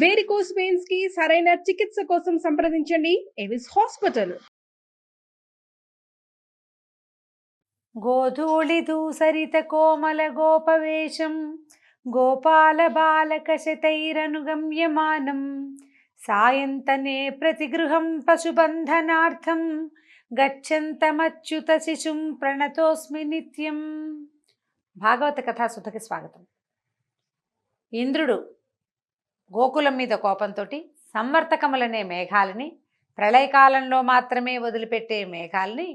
Varicose veins కి సరైన చికిత్స కోసం సంప్రదించండి ఎవిస్ హాస్పిటల్. గోధూళి దూసరిత కోమల గోపవేశం గోపాల బాలక శతైరనుగమ్యమానం సాయంతనే ప్రతిగృహం పశుబంధనార్థం గచ్చంతమచ్యుత శిశుం ప్రణతోస్మి నిత్యం. భాగవత కథాసుధకి స్వాగతం. ఇంద్రుడు గోకులం మీద కోపంతో సంవర్తకములనే మేఘాలని, ప్రళయకాలంలో మాత్రమే వదిలిపెట్టే మేఘాలని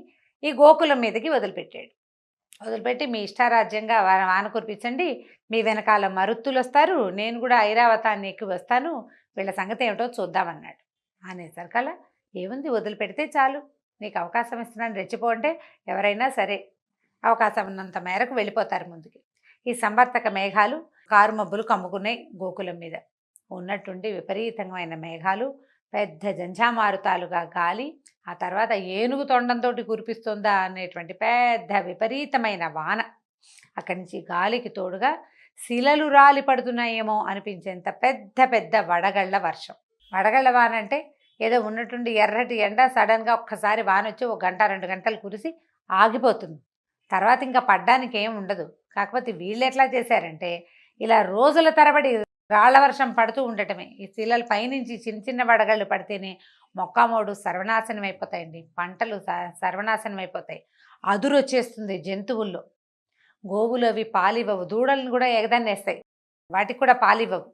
ఈ గోకులం మీదకి వదిలిపెట్టి మీ ఇష్టారాజ్యంగా వాన కురిపించండి, మీ వెనకాల మరుత్తులు వస్తారు, నేను కూడా ఐరావతాన్ని ఎక్కి వస్తాను, వీళ్ళ సంగతి ఏమిటో చూద్దామన్నాడు. అనేసరికల్లా ఏముంది, వదిలిపెడితే చాలు, నీకు అవకాశం ఇస్తున్నాను, రెచ్చిపోంటే ఎవరైనా సరే అవకాశం ఉన్నంత మేరకు వెళ్ళిపోతారు ముందుకి. ఈ సంవర్తక మేఘాలు కారుమబ్బులు కమ్ముకున్నాయి గోకులం మీద. ఉన్నట్టుండి విపరీతమైన మేఘాలు, పెద్ద జంఝామారుతాలుగా గాలి, ఆ తర్వాత ఏనుగు తొండంతో కురిపిస్తుందా అనేటువంటి పెద్ద విపరీతమైన వాన, అక్కడి నుంచి గాలికి తోడుగా శిలలు రాలి పడుతున్నాయేమో అనిపించేంత పెద్ద పెద్ద వడగళ్ల వర్షం. వడగళ్ల వాన అంటే ఏదో ఉన్నట్టుండి ఎర్రటి ఎండ సడన్గా ఒక్కసారి వాన వచ్చి 1 గంట 2 గంటలు కురిసి ఆగిపోతుంది, తర్వాత ఇంకా పడ్డానికి ఏం ఉండదు. కాకపోతే వీళ్ళు ఎట్లా చేశారంటే ఇలా రోజుల తరబడి రాళ్ల వర్షం పడుతూ ఉండటమే. ఈ శిలల పైనుంచి చిన్న చిన్న వడగళ్ళు పడితేనే మొక్కమోడు సర్వనాశనం అయిపోతాయండి, పంటలు సర్వనాశనం అయిపోతాయి, అదురు వచ్చేస్తుంది జంతువుల్లో. గోవులు అవి పాలివ్వవు, దూడలను కూడా ఎగదన్నేస్తాయి, వాటికి కూడా పాలివ్వవు,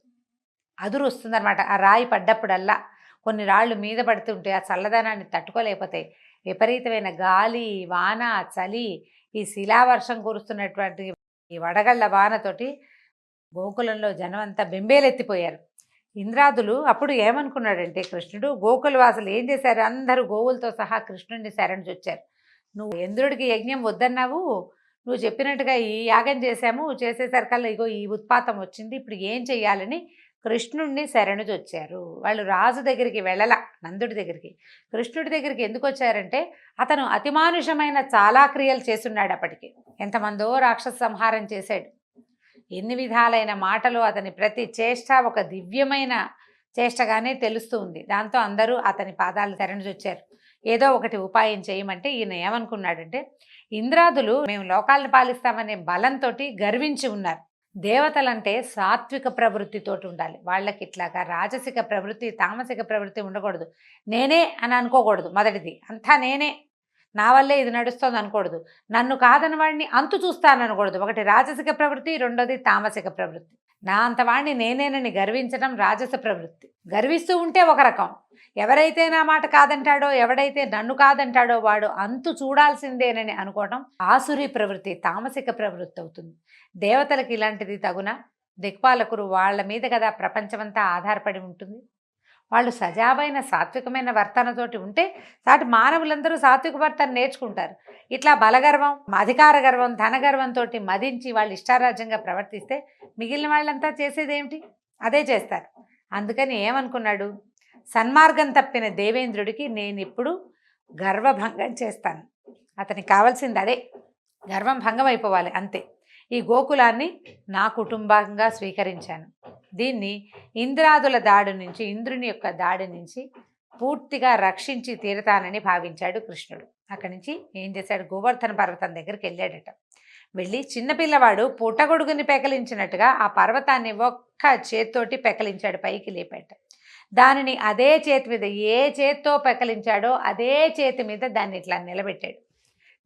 అదురు వస్తుందన్నమాట. ఆ రాయి పడ్డప్పుడల్లా కొన్ని రాళ్ళు మీద పడుతుంటే ఆ చల్లదనాన్ని తట్టుకోలేకపోతాయి. విపరీతమైన గాలి, వాన, చలి, ఈ శిలావర్షం కురుస్తున్నటువంటి ఈ వడగళ్ళ వానతోటి గోకులంలో జనం అంతా బెంబేలెత్తిపోయారు. ఇంద్రాదులు అప్పుడు ఏమనుకున్నాడంటే కృష్ణుడు, గోకులవాసులు ఏం చేశారు, అందరూ గోవులతో సహా కృష్ణుడిని శరణుజొచ్చారు. నువ్వు ఇంద్రుడికి యజ్ఞం వద్దన్నావు, నువ్వు చెప్పినట్టుగా ఈ యాగం చేశాము, చేసేసరికల్లా ఇగో ఈ ఉత్పాతం వచ్చింది, ఇప్పుడు ఏం చెయ్యాలని కృష్ణుడిని శరణుజొచ్చారు. వాళ్ళు రాజు దగ్గరికి వెళ్ళల, నందుడి దగ్గరికి. కృష్ణుడి దగ్గరికి ఎందుకు వచ్చారంటే అతను అతిమానుషమైన చాలా క్రియలు చేస్తున్నాడు. అప్పటికి ఎంతమందో రాక్షస సంహారం చేశాడు, ఎన్ని విధాలైన మాటలు, అతని ప్రతి చేష్ట ఒక దివ్యమైన చేష్టగానే తెలుస్తూ ఉంది. దాంతో అందరూ అతని పాదాలు శరణుజొచ్చారు. ఏదో ఒకటి ఉపాయం చేయమంటే ఈయన ఏమనుకున్నాడంటే, ఇంద్రాదులు మేము లోకాలను పాలిస్తామనే బలంతో గర్వించి ఉన్నారు. దేవతలంటే సాత్విక ప్రవృత్తితోటి ఉండాలి, వాళ్ళకి ఇట్లాగా రాజసిక ప్రవృత్తి, తామసిక ప్రవృత్తి ఉండకూడదు. నేనే అని అనుకోకూడదు, మొదటిది అంతా నేనే, నా వల్లే ఇది నడుస్తుంది అనకూడదు, నన్ను కాదని వాడిని అంతు చూస్తాను అనకూడదు. ఒకటి రాజసిక ప్రవృత్తి, రెండోది తామసిక ప్రవృత్తి. నా అంతవాడిని నేనేనని గర్వించడం రాజస ప్రవృత్తి. గర్విస్తూ ఉంటే ఒక రకం, ఎవరైతే నా మాట కాదంటాడో, ఎవడైతే నన్ను కాదంటాడో వాడు అంతు చూడాల్సిందేనని అనుకోవడం ఆసురి ప్రవృత్తి, తామసిక ప్రవృత్తి అవుతుంది. దేవతలకు ఇలాంటిది తగునా? దిక్పాలకులు వాళ్ళ మీద కదా ప్రపంచమంతా ఆధారపడి ఉంటుంది. వాళ్ళు సజావైన సాత్వికమైన వర్తనతోటి ఉంటే సాటి మానవులందరూ సాత్విక వర్తన నేర్చుకుంటారు. ఇట్లా బలగర్వం, అధికార గర్వం, ధనగర్వంతో మదించి వాళ్ళు ఇష్టారాజ్యంగా ప్రవర్తిస్తే మిగిలిన వాళ్ళంతా చేసేదేమిటి, అదే చేస్తారు. అందుకని ఏమనుకున్నాడు, సన్మార్గం తప్పిన దేవేంద్రుడికి నేను ఇప్పుడు గర్వభంగం చేస్తాను. అతనికి కావాల్సింది అదే, గర్వం భంగం అయిపోవాలి అంతే. ఈ గోకులాన్ని నా కుటుంబంగా స్వీకరించాను, దీన్ని ఇంద్రాదుల దాడి నుంచి, ఇంద్రుని యొక్క దాడి నుంచి పూర్తిగా రక్షించి తీరతానని భావించాడు కృష్ణుడు. అక్కడి నుంచి ఏం చేశాడు, గోవర్ధన పర్వతం దగ్గరికి వెళ్ళాడట. వెళ్ళి చిన్నపిల్లవాడు పుట్టగొడుగుని పెకలించినట్టుగా ఆ పర్వతాన్ని ఒక్క చేత్తోటి పెకలించాడు, పైకి లేపాట. దానిని అదే చేతి మీద, ఏ చేత్తో పెకలించాడో అదే చేతి మీద దాన్ని ఇట్లా నిలబెట్టాడు.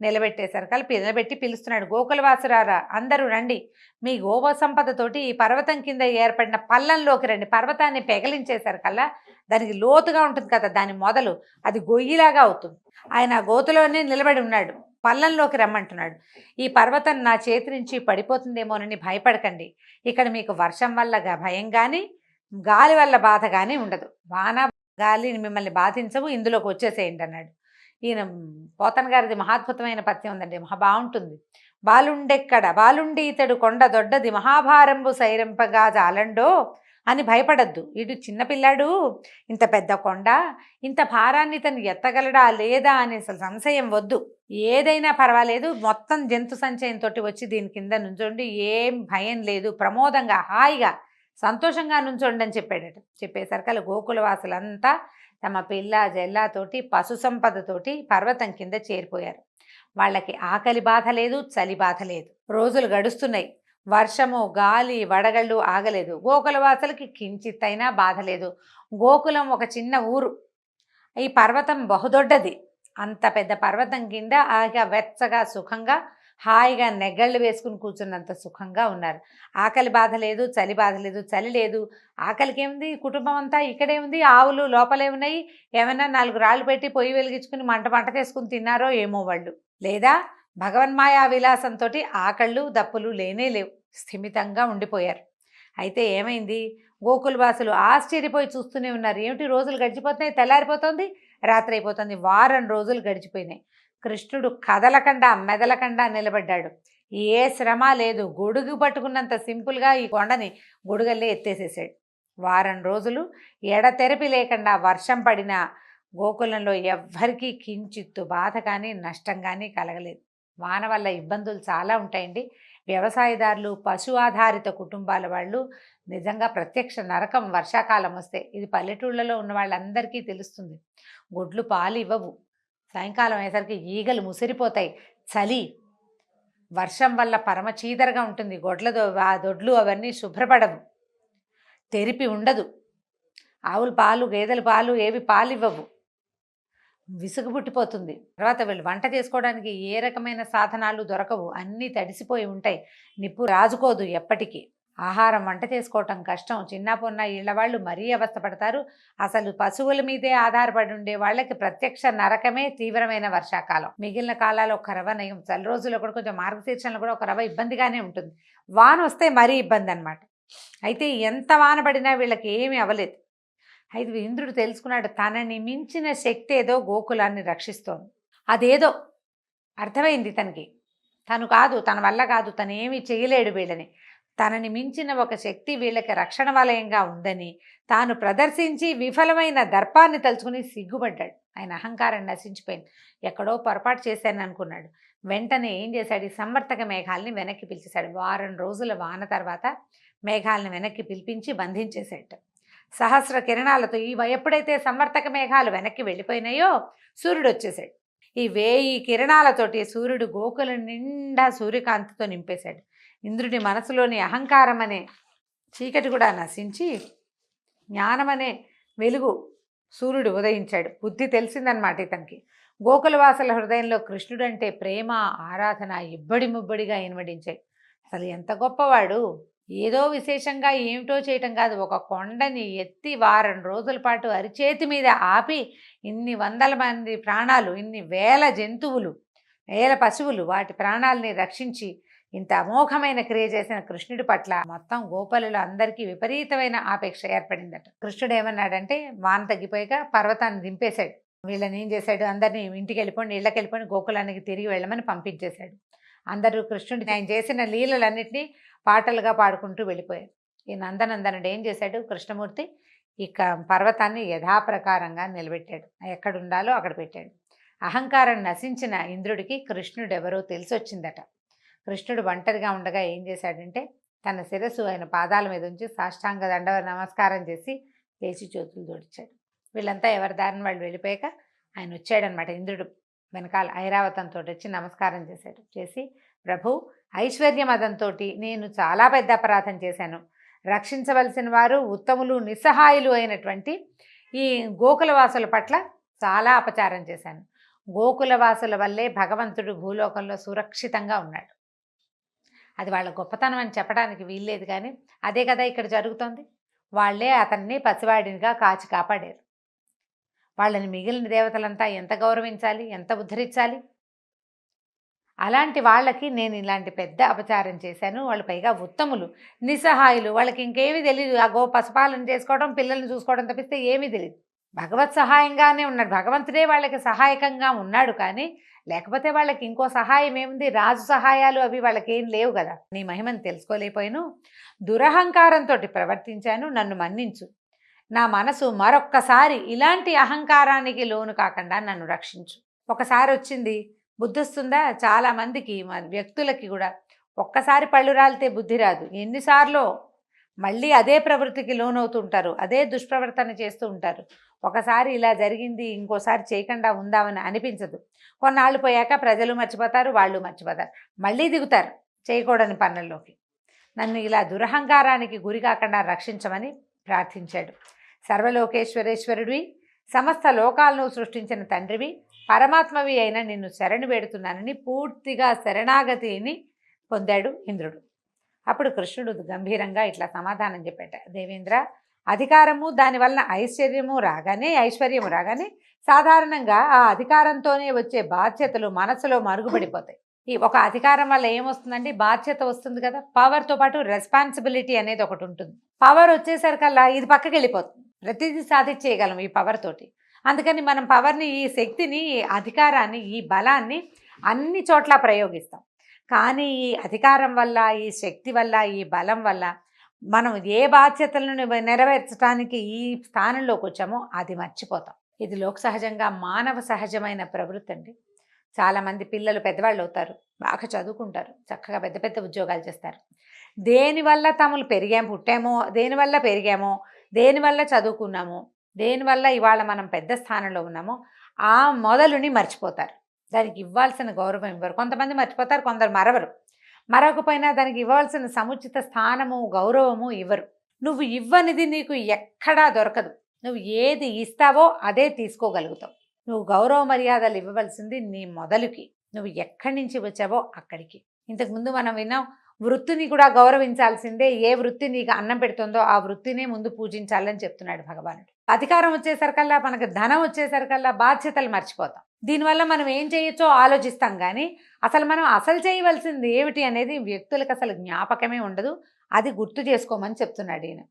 నిలబెట్టేసరికి నిలబెట్టి పిలుస్తున్నాడు, గోకులవాసురారా అందరూ రండి, మీ గోవ సంపదతోటి ఈ పర్వతం కింద ఏర్పడిన పల్లంలోకి రండి. పర్వతాన్ని పెగలించేసరికల్లా దానికి లోతుగా ఉంటుంది కదా, దాని మొదలు అది గొయ్యిలాగా అవుతుంది. ఆయన గోతులోనే నిలబడి ఉన్నాడు, పల్లంలోకి రమ్మంటున్నాడు. ఈ పర్వతం నా చేతి నుంచి పడిపోతుందేమోనని భయపడకండి, ఇక్కడ మీకు వర్షం వల్ల భయం కానీ గాలి వల్ల బాధ కానీ ఉండదు, వాన గాలి మిమ్మల్ని బాధించవు, ఇందులోకి వచ్చేసేయండి అన్నాడు. ఈయన పోతన గారిది మహాద్భుతమైన పద్యం ఉందండి, మహా బాగుంటుంది. బాలుండెక్కడ బాలుండి ఇతడు కొండ దొడ్డది మహాభారంబు సైరింపగా జాలండో అని భయపడద్దు. వీడు చిన్నపిల్లాడు, ఇంత పెద్ద కొండ, ఇంత భారాన్ని తను ఎత్తగలడా లేదా అనే సంశయం వద్దు. ఏదైనా పర్వాలేదు, మొత్తం జంతు సంచయంతో వచ్చి దీని కింద నుంచోండి, ఏం భయం లేదు, ప్రమోదంగా హాయిగా సంతోషంగా నుంచోండి అని చెప్పాడట. చెప్పేసరికల్లా గోకులవాసులంతా తమ పిల్ల జల్లాతోటి పశు సంపదతోటి పర్వతం కింద చేరిపోయారు. వాళ్ళకి ఆకలి బాధ లేదు, చలి బాధ లేదు. రోజులు గడుస్తున్నాయి. వర్షము, గాలి, వడగళ్ళు ఆగలేదు. గోకులవాసులకి కించిత్తైనా బాధ లేదు. గోకులం ఒక చిన్న ఊరు. ఈ పర్వతం బహుదొడ్డది. అంత పెద్ద పర్వతం కింద హాయిగా వెచ్చగా సుఖంగా హాయిగా నెగ్గళ్ళు వేసుకుని కూర్చున్నంత సుఖంగా ఉన్నారు. ఆకలి బాధ లేదు, చలి బాధ లేదు. చలి లేదు, ఆకలికి ఏముంది, కుటుంబం అంతా ఇక్కడే ఉంది. ఆవులు లోపలే ఉన్నాయి. ఏమైనా 4 రాళ్ళు పెట్టి పొయ్యి వెలిగించుకుని మంట చేసుకుని తిన్నారో ఏమో వాళ్ళు. లేదా భగవన్మాయా విలాసంతో ఆకళ్ళు దప్పులు లేనే లేవు. స్థిమితంగా ఉండిపోయారు. అయితే ఏమైంది, గోకులవాసులు ఆశ్చర్యపోయి చూస్తూనే ఉన్నారు. ఏమిటి రోజులు గడిచిపోతున్నాయి, తెల్లారిపోతుంది, రాత్రి అయిపోతుంది. వారం రోజులు గడిచిపోయినాయి. కృష్ణుడు కదలకుండా మెదలకుండా నిలబడ్డాడు. ఏ శ్రమ లేదు. గొడుగు పట్టుకున్నంత సింపుల్గా ఈ కొండని గొడుగల్లే ఎత్తేసేసాడు. వారం రోజులు ఎడతెరపి లేకుండా వర్షం పడిన గోకులంలో ఎవ్వరికీ కించిత్తు బాధ కానీ నష్టం కానీ కలగలేదు. వాన వల్ల ఇబ్బందులు చాలా ఉంటాయండి. వ్యవసాయదారులు, పశు ఆధారిత కుటుంబాల వాళ్ళు నిజంగా ప్రత్యక్ష నరకం వర్షాకాలం వస్తే. ఇది పల్లెటూళ్ళలో ఉన్న వాళ్ళందరికీ తెలుస్తుంది. గొడ్లు పాలు ఇవ్వవు. సాయంకాలం అయ్యేసరికి ఈగలు ముసిరిపోతాయి. చలి, వర్షం వల్ల పరమ చీదరగా ఉంటుంది. దొడ్లు అవన్నీ శుభ్రపడవు, తెరిపి ఉండదు. ఆవులు పాలు, గేదెల పాలు ఏవి పాలు ఇవ్వవు. విసుగు పుట్టిపోతుంది. తర్వాత వీళ్ళు వంట చేసుకోవడానికి ఏ రకమైన సాధనాలు దొరకవు. అన్నీ తడిసిపోయి ఉంటాయి. నిప్పు రాజుకోదు ఎప్పటికీ. ఆహారం వంట చేసుకోవటం కష్టం. చిన్నపున్న ఇళ్ళవాళ్ళు మరీ అవస్థపడతారు. అసలు పశువుల మీదే ఆధారపడి ఉండే వాళ్ళకి ప్రత్యక్ష నరకమే తీవ్రమైన వర్షాకాలం. మిగిలిన కాలాల్లో ఒక రవ నయం. చలి రోజుల్లో కూడా కొంచెం మార్గశీర్షంలో కూడా ఒక రవ ఇబ్బందిగానే ఉంటుంది. వాన వస్తే మరీ ఇబ్బంది అనమాట. అయితే ఎంత వాన పడినా వీళ్ళకి ఏమీ అవ్వలేదు. అయితే ఇంద్రుడు తెలుసుకున్నాడు, తనని మించిన శక్తి ఏదో గోకులాన్ని రక్షిస్తోంది. అదేదో అర్థమైంది తనకి. తను కాదు, తన వల్ల కాదు, తను ఏమీ చేయలేడు వీళ్ళని. తనని మించిన ఒక శక్తి వీళ్ళకి రక్షణ వలయంగా ఉందని తాను ప్రదర్శించి విఫలమైన దర్పాన్ని తలుచుకుని సిగ్గుపడ్డాడు. ఆయన అహంకారం నశించిపోయింది. ఎక్కడో పొరపాటు చేశాను అనుకున్నాడు. వెంటనే ఏం చేశాడు, ఈ సంవర్తక మేఘాలని వెనక్కి పిలిచేశాడు. వారం రోజుల వాన తర్వాత మేఘాలను వెనక్కి పిలిపించి బంధించేశాడు. సహస్ర కిరణాలతో ఎప్పుడైతే సంవర్తక మేఘాలు వెనక్కి వెళ్ళిపోయినాయో సూర్యుడు వచ్చేసాడు. ఈ 1000 కిరణాలతోటి సూర్యుడు గోకుల నిండా సూర్యకాంతితో నింపేశాడు. ఇంద్రుడి మనసులోని అహంకారం అనే చీకటి కూడా నశించి జ్ఞానమనే వెలుగు సూర్యుడు ఉదయించాడు. బుద్ధి తెలిసిందనమాట ఇతనికి. గోకులవాసుల హృదయంలో కృష్ణుడు అంటే ప్రేమ, ఆరాధన ఇబ్బడి ముబ్బడిగా ఇనుమడించాయి. అసలు ఎంత గొప్పవాడు! ఏదో విశేషంగా ఏమిటో చేయటం కాదు, ఒక కొండని ఎత్తి వారం రోజుల పాటు అరిచేతి మీద ఆపి ఇన్ని వందల మంది ప్రాణాలు, ఇన్ని వేల జంతువులు, వేల పశువులు, వాటి ప్రాణాలని రక్షించి ఇంత అమోఘమైన క్రియ చేసిన కృష్ణుడి పట్ల మొత్తం గోపాలులు అందరికీ విపరీతమైన ఆపేక్ష ఏర్పడిందట. కృష్ణుడు ఏమన్నాడంటే, వాన తగ్గిపోయాక పర్వతాన్ని దింపేశాడు. వీళ్ళని ఏం చేశాడు, అందరినీ ఇంటికి వెళ్ళిపోండి, ఇళ్ళకి వెళ్ళిపోండి, గోకులానికి తిరిగి వెళ్ళమని పంపించేశాడు. అందరూ కృష్ణుడిని ఆయన చేసిన లీలలన్నింటినీ పాటలుగా పాడుకుంటూ వెళ్ళిపోయారు. ఈ నందనందనుడు ఏం చేశాడు, కృష్ణమూర్తి ఇక పర్వతాన్ని యథాప్రకారంగా నిలబెట్టాడు. ఎక్కడ ఉండాలో అక్కడ పెట్టాడు. అహంకారం నశించిన ఇంద్రుడికి కృష్ణుడు ఎవరో తెలిసొచ్చిందట. కృష్ణుడు ఒంటరిగా ఉండగా ఏం చేశాడంటే, తన శిరస్సు ఆయన పాదాల మీద ఉంచి సాష్టాంగ దండ నమస్కారం చేసి లేచి చేతులు జోడించాడు. వీళ్ళంతా ఎవరి దారిని వాళ్ళు వెళ్ళిపోయాక ఆయన వచ్చాడనమాట. ఇంద్రుడు వెనకాల ఐరావతంతో వచ్చి నమస్కారం చేశాడు. చేసి, ప్రభు, ఐశ్వర్య మదంతో నేను చాలా పెద్ద అపరాధం చేశాను. రక్షించవలసిన వారు ఉత్తములు, నిస్సహాయులు అయినటువంటి ఈ గోకులవాసుల పట్ల చాలా అపచారం చేశాను. గోకులవాసుల వల్లే భగవంతుడు భూలోకంలో సురక్షితంగా ఉన్నాడు. అది వాళ్ళ గొప్పతనం అని చెప్పడానికి వీల్లేదు, కానీ అదే కదా ఇక్కడ జరుగుతోంది. వాళ్ళే అతన్ని పసివాడినిగా కాచి కాపాడారు. వాళ్ళని మిగిలిన దేవతలంతా ఎంత గౌరవించాలి, ఎంత ఉద్ధరించాలి. అలాంటి వాళ్ళకి నేను ఇలాంటి పెద్ద అపచారం చేశాను. వాళ్ళు పైగా ఉత్తములు, నిస్సహాయులు, వాళ్ళకి ఇంకేమీ తెలియదు. ఆ పశుపాలన చేసుకోవడం, పిల్లల్ని చూసుకోవడం తప్పిస్తే ఏమీ తెలియదు. భగవత్ సహాయంగానే ఉన్నాడు, భగవంతుడే వాళ్ళకి సహాయకంగా ఉన్నాడు. కానీ లేకపోతే వాళ్ళకి ఇంకో సహాయం ఏముంది, రాజు సహాయాలు అవి వాళ్ళకి ఏం లేవు కదా. నీ మహిమను తెలుసుకోలేకపోయాను, దురహంకారంతో ప్రవర్తించాను, నన్ను మన్నించు. నా మనసు మరొక్కసారి ఇలాంటి అహంకారానికి లోను కాకుండా నన్ను రక్షించు. ఒకసారి వచ్చింది, బుద్ధి వస్తుందా? చాలామందికి, వ్యక్తులకి కూడా ఒక్కసారి పళ్ళు రాలితే బుద్ధి రాదు. ఎన్నిసార్లు మళ్ళీ అదే ప్రవృత్తికి లోనవుతుంటారు, అదే దుష్ప్రవర్తన చేస్తూ ఉంటారు. ఒకసారి ఇలా జరిగింది ఇంకోసారి చేయకుండా ఉందామని అనిపించదు. కొన్నాళ్ళు పోయాక ప్రజలు మర్చిపోతారు, వాళ్ళు మర్చిపోతారు, మళ్ళీ దిగుతారు చేయకూడని పనుల్లోకి. నన్ను ఇలా దురహంకారానికి గురి కాకుండా రక్షించమని ప్రార్థించాడు. సర్వలోకేశ్వరేశ్వరుడివి, సమస్త లోకాలను సృష్టించిన తండ్రివి, పరమాత్మవి అయిన నిన్ను శరణు వేడుతున్నానని పూర్తిగా శరణాగతిని పొందాడు ఇంద్రుడు. అప్పుడు కృష్ణుడు గంభీరంగా ఇట్లా సమాధానం చెప్పాట, దేవేంద్ర, అధికారము దానివల్ల ఐశ్వర్యము రాగానే సాధారణంగా ఆ అధికారంతోనే వచ్చే బాధ్యతలు మనసులో మరుగుపడిపోతాయి. ఈ ఒక అధికారం వల్ల ఏమొస్తుందండి, బాధ్యత వస్తుంది కదా, పవర్తో పాటు రెస్పాన్సిబిలిటీ అనేది ఒకటి ఉంటుంది. పవర్ వచ్చేసరికల్లా ఇది పక్కకి వెళ్ళిపోతుంది, ప్రతిదీ సాధించేయగలం ఈ పవర్ తోటి. అందుకని మనం పవర్ని, ఈ శక్తిని, ఈ అధికారాన్ని, ఈ బలాన్ని అన్ని చోట్ల ప్రయోగిస్తాం. కానీ ఈ అధికారం వల్ల, ఈ శక్తి వల్ల, ఈ బలం వల్ల మనం ఏ బాధ్యతలను నెరవేర్చడానికి ఈ స్థానంలోకి వచ్చామో అది మర్చిపోతాం. ఇది లోక సహజంగా మానవ సహజమైన ప్రవృత్తి అండి. చాలామంది పిల్లలు పెద్దవాళ్ళు అవుతారు, బాగా చదువుకుంటారు, చక్కగా పెద్ద పెద్ద ఉద్యోగాలు చేస్తారు. దేనివల్ల తమలు పుట్టామో, దేనివల్ల పెరిగామో, దేనివల్ల చదువుకున్నామో, దేనివల్ల ఇవాళ మనం పెద్ద స్థానంలో ఉన్నామో ఆ మొదలుని మర్చిపోతారు. దానికి ఇవ్వాల్సిన గౌరవం ఇవ్వరు. కొంతమంది మర్చిపోతారు, కొందరు మరొకపోయినా దానికి ఇవ్వాల్సిన సముచిత స్థానము, గౌరవము ఇవ్వరు. నువ్వు ఇవ్వనిది నీకు ఎక్కడా దొరకదు. నువ్వు ఏది ఇస్తావో అదే తీసుకోగలుగుతావు. నువ్వు గౌరవ మర్యాదలు ఇవ్వవలసింది నీ మొదలుకి, నువ్వు ఎక్కడి నుంచి వచ్చావో అక్కడికి. ఇంతకుముందు మనం విన్నాం, వృత్తిని కూడా గౌరవించాల్సిందే. ఏ వృత్తి నీకు అన్నం పెడుతుందో ఆ వృత్తినే ముందు పూజించాలని చెప్తున్నాడు భగవానుడు. అధికారం వచ్చేసరికల్లా, మనకు ధనం వచ్చేసరికల్లా బాధ్యతలు మర్చిపోతాం. దీనివల్ల మనం ఏం చేయొచ్చో ఆలోచిస్తాం, కానీ అసలు చేయవలసింది ఏమిటి అనేది వ్యక్తులకు అసలు జ్ఞాపకమే ఉండదు. అది గుర్తు చేసుకోమని చెప్తున్నాడు ఈయన.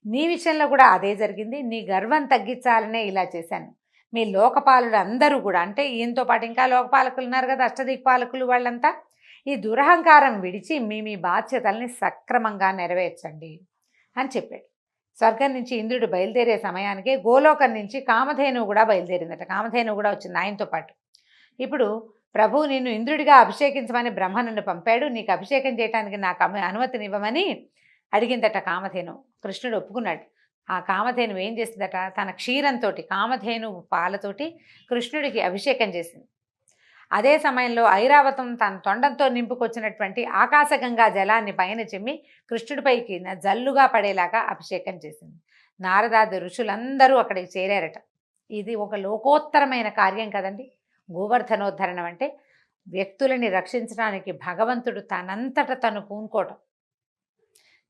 నీ విషయంలో కూడా అదే జరిగింది. నీ గర్వం తగ్గించాలనే ఇలా చేశాను. మీ లోకపాలుడు అందరూ కూడా, అంటే ఈయనతో పాటు ఇంకా లోకపాలకులు ఉన్నారు కదా, అష్టదిక్పాలకులు, వాళ్ళంతా ఈ దురహంకారం విడిచి మీ బాధ్యతల్ని సక్రమంగా నెరవేర్చండి అని చెప్పాడు. స్వర్గం నుంచి ఇంద్రుడు బయలుదేరే సమయానికే గోలోకం నుంచి కామధేనువు కూడా బయలుదేరిందట. కామధేనువు కూడా వచ్చింది ఆయనతో పాటు. ఇప్పుడు ప్రభు నిన్ను ఇంద్రుడిగా అభిషేకించమని బ్రహ్మ నన్ను పంపాడు, నీకు అభిషేకం చేయడానికి నాకు అనుమతినివ్వమని అడిగిందట కామధేను. కృష్ణుడు ఒప్పుకున్నాడు. ఆ కామధేను ఏం చేసిందట, తన క్షీరంతో, కామధేను పాలతోటి కృష్ణుడికి అభిషేకం చేసింది. అదే సమయంలో ఐరావతం తన తొండంతో నింపుకొచ్చినటువంటి ఆకాశగంగా జలాన్ని పైన చెమ్మి కృష్ణుడిపైకి జల్లుగా పడేలాగా అభిషేకం చేసింది. నారదాది ఋషులందరూ అక్కడికి చేరారట. ఇది ఒక లోకోత్తరమైన కార్యం కదండి. గోవర్ధనోద్ధరణం అంటే వ్యక్తులని రక్షించడానికి భగవంతుడు తనంతట తను పూనుకోవటం.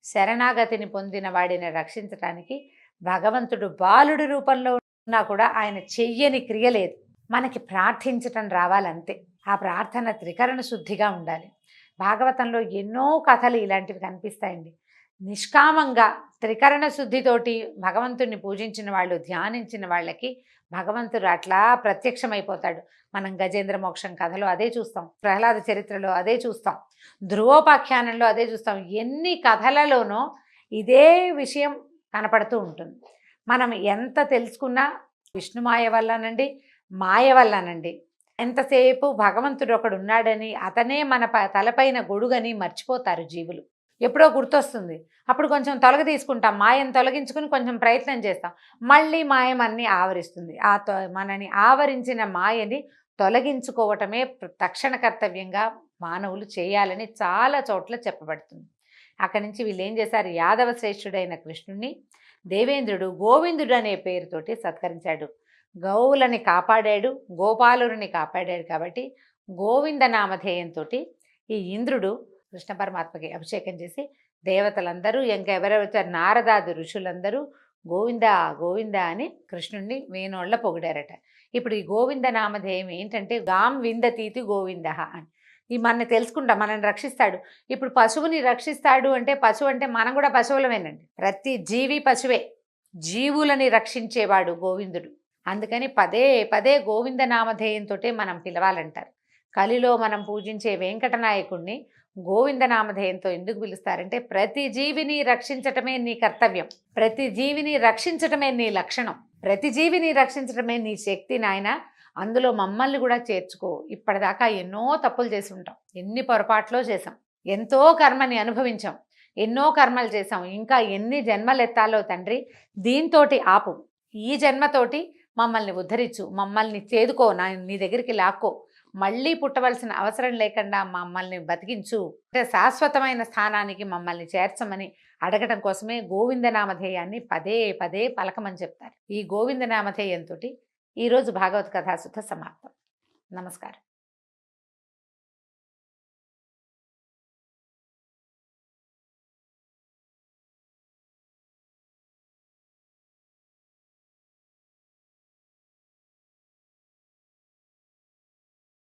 శరణాగతిని పొందిన వాడిని రక్షించడానికి భగవంతుడు బాలుడి రూపంలో ఉన్నా కూడా ఆయన చెయ్యని క్రియ లేదు. మనకి ప్రార్థించటం రావాలంతే. ఆ ప్రార్థన త్రికరణ శుద్ధిగా ఉండాలి. భాగవతంలో ఎన్నో కథలు ఇలాంటివి కనిపిస్తాయండి. నిష్కామంగా త్రికరణ శుద్ధితోటి భగవంతుడిని పూజించిన వాళ్ళు, ధ్యానించిన వాళ్ళకి భగవంతుడు అట్లా ప్రత్యక్షమైపోతాడు. మనం గజేంద్ర మోక్షం కథలో అదే చూస్తాం, ప్రహ్లాద చరిత్రలో అదే చూస్తాం, ధ్రువోపాఖ్యానంలో అదే చూస్తాం. ఎన్ని కథలలోనో ఇదే విషయం కనపడుతూ ఉంటుంది. మనం ఎంత తెలుసుకున్నా విష్ణుమాయ వల్లనండి, మాయ వల్లనండి, ఎంతసేపు భగవంతుడు ఒకడు ఉన్నాడని, అతనే మన తలపైన గొడుగని మర్చిపోతారు జీవులు. ఎప్పుడో గుర్తొస్తుంది, అప్పుడు కొంచెం తీసుకుంటాం, మాయను తొలగించుకుని కొంచెం ప్రయత్నం చేస్తాం, మళ్ళీ మాయం అన్నీ ఆవరిస్తుంది. మనని ఆవరించిన మాయని తొలగించుకోవటమే తక్షణ కర్తవ్యంగా మానవులు చేయాలని చాలా చోట్ల చెప్పబడుతుంది. అక్కడి నుంచి వీళ్ళు ఏం చేశారు, యాదవ శ్రేష్ఠుడైన కృష్ణుణ్ణి దేవేంద్రుడు గోవిందుడు అనే పేరుతోటి సత్కరించాడు. గోవులని కాపాడాడు, గోపాలుని కాపాడాడు. కాబట్టి గోవింద నామధేయంతో ఈ ఇంద్రుడు కృష్ణ పరమాత్మకి అభిషేకం చేసి దేవతలందరూ, ఇంకా ఎవరెవరు నారదాది ఋషులందరూ గోవింద గోవింద అని కృష్ణుణ్ణి వేణోళ్ళ పొగిడారట. ఇప్పుడు ఈ గోవింద నామధేయం ఏంటంటే గాం విందతీతి గోవింద అని. ఈ మన తెలుసుకుంటాం, మనల్ని రక్షిస్తాడు. ఇప్పుడు పశువుని రక్షిస్తాడు అంటే, పశువు అంటే మనం కూడా పశువులమేనండి. ప్రతి జీవి పశువే, జీవులని రక్షించేవాడు గోవిందుడు. అందుకని పదే పదే గోవింద నామధేయంతో మనం పిలవాలంటారు. కలిలో మనం పూజించే వెంకటనాయకుడిని గోవింద నామధేయంతో ఎందుకు పిలుస్తారంటే, ప్రతి జీవిని రక్షించటమే నీ కర్తవ్యం, ప్రతి జీవిని రక్షించటమే నీ లక్షణం, ప్రతి జీవిని రక్షించటమే నీ శక్తి నాయన. అందులో మమ్మల్ని కూడా చేర్చుకో. ఇప్పటిదాకా ఎన్నో తప్పులు చేసి ఉంటాం, ఎన్ని పొరపాట్లో చేసాం, ఎంతో కర్మని అనుభవించాం. ఎన్నో కర్మలు చేసాం, ఇంకా ఎన్ని జన్మలు ఎత్తాలో తండ్రి, దీంతోటి ఆపు, ఈ జన్మతోటి మమ్మల్ని ఉద్ధరించు, మమ్మల్ని చేదుకో, నీ దగ్గరికి లాక్కో, మళ్ళీ పుట్టవలసిన అవసరం లేకుండా మమ్మల్ని బతికించు, అంటే శాశ్వతమైన స్థానానికి మమ్మల్ని చేర్చమని అడగడం కోసమే గోవిందనామధేయాన్ని పదే పదే పలకమని చెప్తారు. ఈ గోవిందనామధేయంతో ఈరోజు భాగవత కథాసుధ సమాప్తం. నమస్కారం.